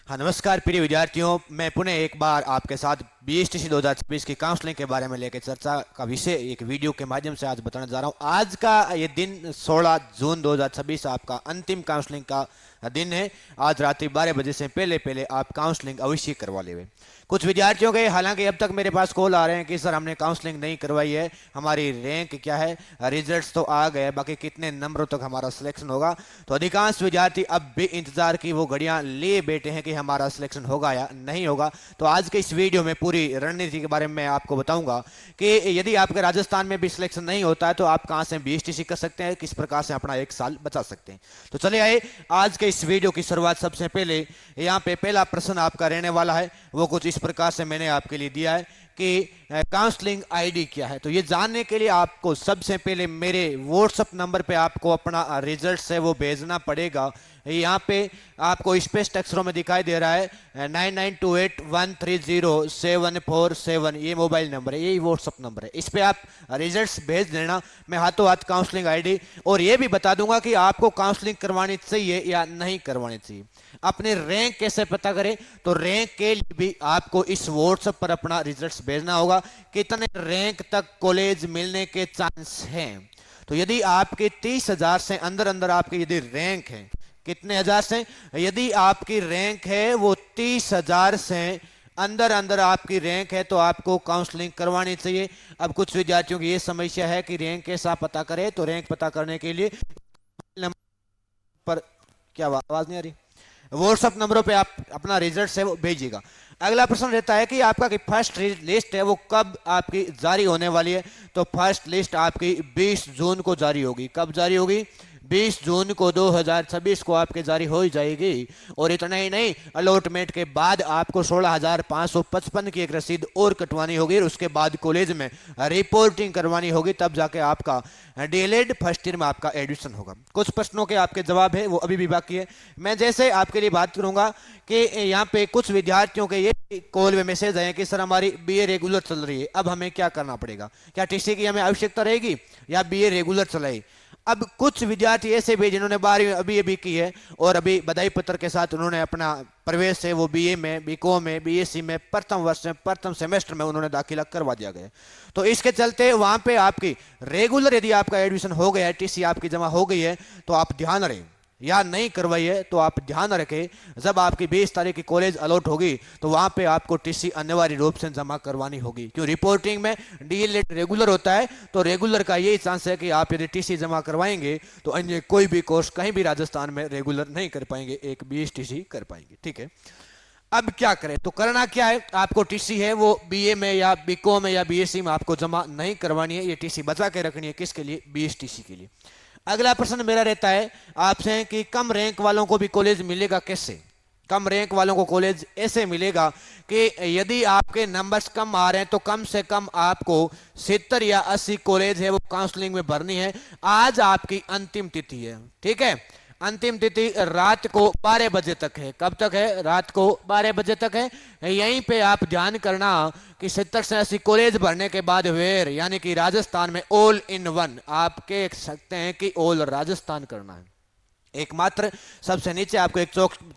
हाँ नमस्कार प्रिय विद्यार्थियों, मैं पुनः एक बार आपके साथ बीएसटीसी 2026 की काउंसलिंग के बारे में लेकर चर्चा का विषय एक वीडियो के माध्यम से आज बताने जा रहा हूँ। आज का ये दिन 16 जून 2026 आपका अंतिम काउंसलिंग का दिन है। आज रात्रि 12 बजे से पहले पहले आप काउंसलिंग अवश्य करवा लेवे। कुछ विद्यार्थियों के हालांकि अब तक मेरे पास कॉल आ रहे हैं कि सर हमने काउंसलिंग नहीं करवाई है, हमारी रैंक क्या है, रिजल्ट्स तो आ गए, बाकी कितने नंबरों तक हमारा सिलेक्शन होगा। तो अधिकांश विद्यार्थी अब भी इंतजार की वो घड़ियां लिए बैठे हैं कि हमारा सिलेक्शन होगा या नहीं होगा। तो आज के इस वीडियो में पूरी रणनीति के बारे में मैं आपको बताऊंगा कि यदि आपके राजस्थान में भी सिलेक्शन नहीं होता है तो आप कहां से बीएसटीसी कर सकते हैं, किस प्रकार से अपना एक साल बचा सकते हैं। तो चले आए आज के इस वीडियो की शुरुआत। सबसे पहले यहाँ पे पहला प्रश्न आपका रहने वाला है, वो कुछ इस प्रकार से मैंने आपके लिए दिया है कि काउंसलिंग आईडी क्या है। तो ये जानने के लिए आपको सबसे पहले मेरे व्हाट्सएप नंबर पे आपको अपना रिजल्ट है वो भेजना पड़ेगा। यहाँ पे आपको स्पष्ट अक्षरों में दिखाई दे रहा है 9928130747, ये मोबाइल नंबर है, यही व्हाट्सएप नंबर है। इस पे आप रिजल्ट्स भेज देना, मैं हाथों हाथ काउंसलिंग आईडी और ये भी बता दूंगा कि आपको काउंसलिंग करवानी चाहिए या नहीं करवानी चाहिए। अपने रैंक कैसे पता करें, तो रैंक के लिए भी आपको इस व्हाट्सएप पर अपना रिजल्ट्स भेजना होगा, कितने रैंक तक कॉलेज मिलने के चांस हैं। तो यदि आपके 30,000 से अंदर अंदर आपकी यदि रैंक है, कितने हजार से, यदि आपकी रैंक है वो 30,000 से अंदर अंदर आपकी रैंक है तो आपको काउंसलिंग करवानी चाहिए। अब कुछ विद्यार्थियों की ये समस्या है कि रैंक कैसा पता करें, तो रैंक पता करने के लिए नंबर पर, क्या आवाज नहीं आ रही, व्हाट्सएप नंबरों पे आप अपना रिजल्ट है वो भेजिएगा। अगला प्रश्न रहता है कि आपका फर्स्ट लिस्ट है वो कब आपकी जारी होने वाली है। तो फर्स्ट लिस्ट आपकी 20 जून को जारी होगी। कब जारी होगी? 20 जून को 2026 को आपके जारी हो ही जाएगी। और इतना ही नहीं, अलॉटमेंट के बाद आपको 16,555 की एक रसीद और कटवानी होगी और उसके बाद कॉलेज में रिपोर्टिंग करवानी होगी, तब जाके आपका डीएलएड फर्स्ट ईयर में आपका एडमिशन होगा। कुछ प्रश्नों के आपके जवाब है वो अभी भी बाकी है। मैं जैसे आपके लिए बात करूंगा कि यहाँ पे कुछ विद्यार्थियों के ये कॉल में मैसेज आए कि सर हमारी बीए रेगुलर चल रही है, अब हमें क्या करना पड़ेगा, क्या टीसी की हमें आवश्यकता रहेगी या बीए रेगुलर चलाए। अब कुछ विद्यार्थी ऐसे भी जिन्होंने 12वीं अभी की है और अभी बधाई पत्र के साथ उन्होंने अपना प्रवेश है वो बीए में, बीकॉम में, बीएससी में प्रथम वर्ष में प्रथम सेमेस्टर में उन्होंने दाखिला करवा दिया गया। तो इसके चलते वहां पे आपकी रेगुलर यदि आपका एडमिशन हो गया है, टीसी आपकी जमा हो गई है, तो आप ध्यान रखें, या नहीं करवाई है तो आप ध्यान रखें, जब आपकी 20 तारीख की कॉलेज अलॉट होगी तो वहां पे आपको टीसी अनिवार्य रूप से जमा करवानी होगी। क्यों? रिपोर्टिंग में डीएलएड रेगुलर होता है, तो रेगुलर का यही चांस है कि आप यदि टीसी जमा करवाएंगे तो अन्य कोई भी कोर्स कहीं भी राजस्थान में रेगुलर नहीं कर पाएंगे, एक बीएसटीसी कर पाएंगे। ठीक है, अब क्या करें? तो करना क्या है, आपको टीसी है वो बीए में या बीकॉम में या बीएससी में आपको जमा नहीं करवानी है, ये टीसी बचा के रखनी है। किसके लिए? बीएसटीसी के लिए। अगला प्रश्न मेरा रहता है आपसे कि कम रैंक वालों को भी कॉलेज मिलेगा कैसे। कम रैंक वालों को कॉलेज ऐसे मिलेगा कि यदि आपके नंबर्स कम आ रहे हैं तो कम से कम आपको 70 या 80 कॉलेज है वो काउंसलिंग में भरनी है। आज आपकी अंतिम तिथि है, ठीक है, अंतिम तिथि रात को 12 बजे तक है। कब तक है? रात को 12 बजे तक है। यहीं पे आप ध्यान करना कि 70 से 80 कॉलेज भरने के बाद वेयर यानी कि राजस्थान में ऑल इन वन आप कह सकते हैं कि ऑल राजस्थान करना है। एकमात्र सबसे नीचे आपको एक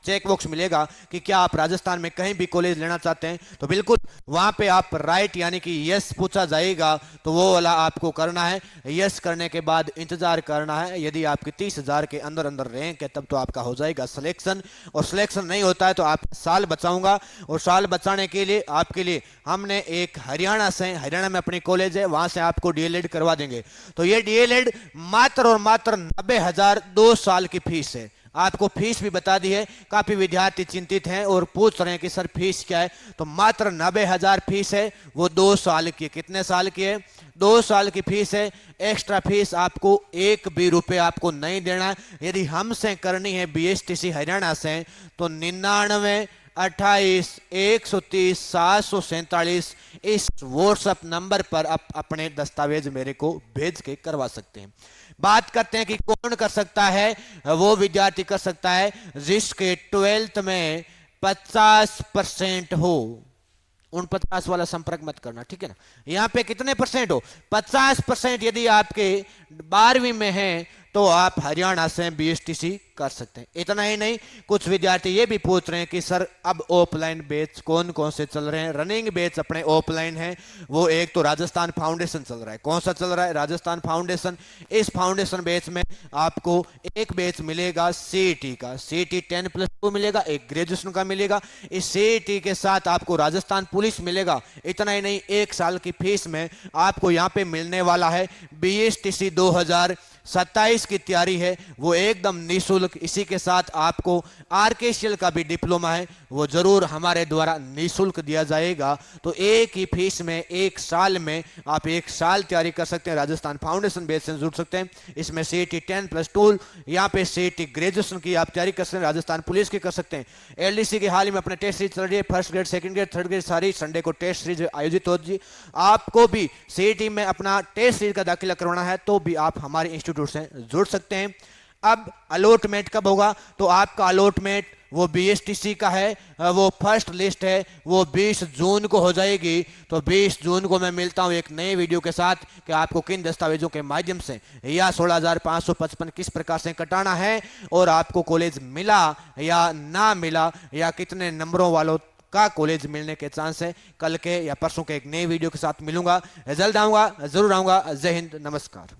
चेक बॉक्स मिलेगा कि क्या आप राजस्थान में कहीं भी कॉलेज लेना चाहते हैं, तो बिल्कुल वहां पे आप राइट यानी कि यस पूछा जाएगा तो वो वाला आपको करना है। यस करने के बाद इंतजार करना है। यदि आपकी 30,000 के अंदर अंदर रैंक है तब तो आपका हो जाएगा सिलेक्शन, और सिलेक्शन नहीं होता है तो आप साल बचाऊंगा। और साल बचाने के लिए आपके लिए हमने एक हरियाणा में अपनी कॉलेज है, वहां से आपको डीएलएड करवा देंगे। तो ये डीएलएड मात्र और मात्र 90,000 2 साल की फीस है। आपको फीस भी बता दी है। काफी विद्यार्थी चिंतित हैं और पूछ रहे हैं कि सर फीस क्या है, तो मात्र 90,000 फीस है, वो 2 साल की है। कितने साल की है? 2 साल की फीस है। एक्स्ट्रा फीस आपको 1 भी रुपए आपको नहीं देना है। यदि हमसे करनी है बीएसटीसी हरियाणा से तो 99 28 130 747 इस व्हाट्सएप नंबर पर आप अपने दस्तावेज मेरे को भेज के करवा सकते हैं। बात करते हैं कि कौन कर सकता है। वो विद्यार्थी कर सकता है जिसके 12th में 50% हो। 49 वाला संपर्क मत करना, ठीक है ना। यहाँ पे कितने परसेंट हो? 50% यदि आपके 12वीं में है तो आप हरियाणा से बीएसटीसी कर सकते हैं। इतना ही नहीं, कुछ विद्यार्थी ये भी पूछ रहे हैं कि सर अब ऑफलाइन बैच कौन कौन से चल रहे हैं। रनिंग बैच अपने ऑफलाइन है, वो एक तो राजस्थान फाउंडेशन चल रहा है। कौन सा चल रहा है? राजस्थान फाउंडेशन। इस फाउंडेशन बैच में आपको एक बैच मिलेगा सीईटी का, सीईटी 10+2 मिलेगा, एक ग्रेजुएशन का मिलेगा। इस सीईटी के साथ आपको राजस्थान पुलिस मिलेगा। इतना ही नहीं, 1 साल की फीस में आपको यहाँ पे मिलने वाला है बीएसटीसी 2027 की तैयारी है वो एकदम निःशुल्क। इसी के साथ आपको आरकेसीएल का भी डिप्लोमा है, वो जरूर हमारे द्वारा निःशुल्क दिया जाएगा। तो एक ही फीस में 1 साल में आप 1 साल तैयारी कर सकते हैं। राजस्थान फाउंडेशन बैच से जुड़ सकते हैं। इसमें सीईटी 10+2, यहाँ पे सीईटी ग्रेजुएशन की आप तैयारी कर सकते हैं, राजस्थान पुलिस की कर सकते हैं। एलडीसी की हाल ही में अपने टेस्ट सीरीज चल रही है, first grade, second grade, third grade, सारी संडे को टेस्ट सीरीज आयोजित होती है। आपको भी सीईटी में अपना टेस्ट सीरीज का दाखिला करवाना है तो भी आप हमारे इंस्टीट्यूट से जुड़ सकते हैं। अब अलॉटमेंट कब होगा? तो आपका अलॉटमेंट वो बीएसटीसी का है, वो फर्स्ट लिस्ट है, वो 20 जून को हो जाएगी। तो 20 जून को मैं मिलता हूं एक नए वीडियो के साथ कि आपको किन दस्तावेजों के माध्यम से या 16,555 किस प्रकार से कटाना है, और आपको कॉलेज मिला या ना मिला, या कितने नंबरों वालों का कॉलेज मिलने के चांस है। कल के या परसों के एक नए वीडियो के साथ मिलूंगा, जल्द आऊंगा, जरूर आऊंगा। जय हिंद, नमस्कार।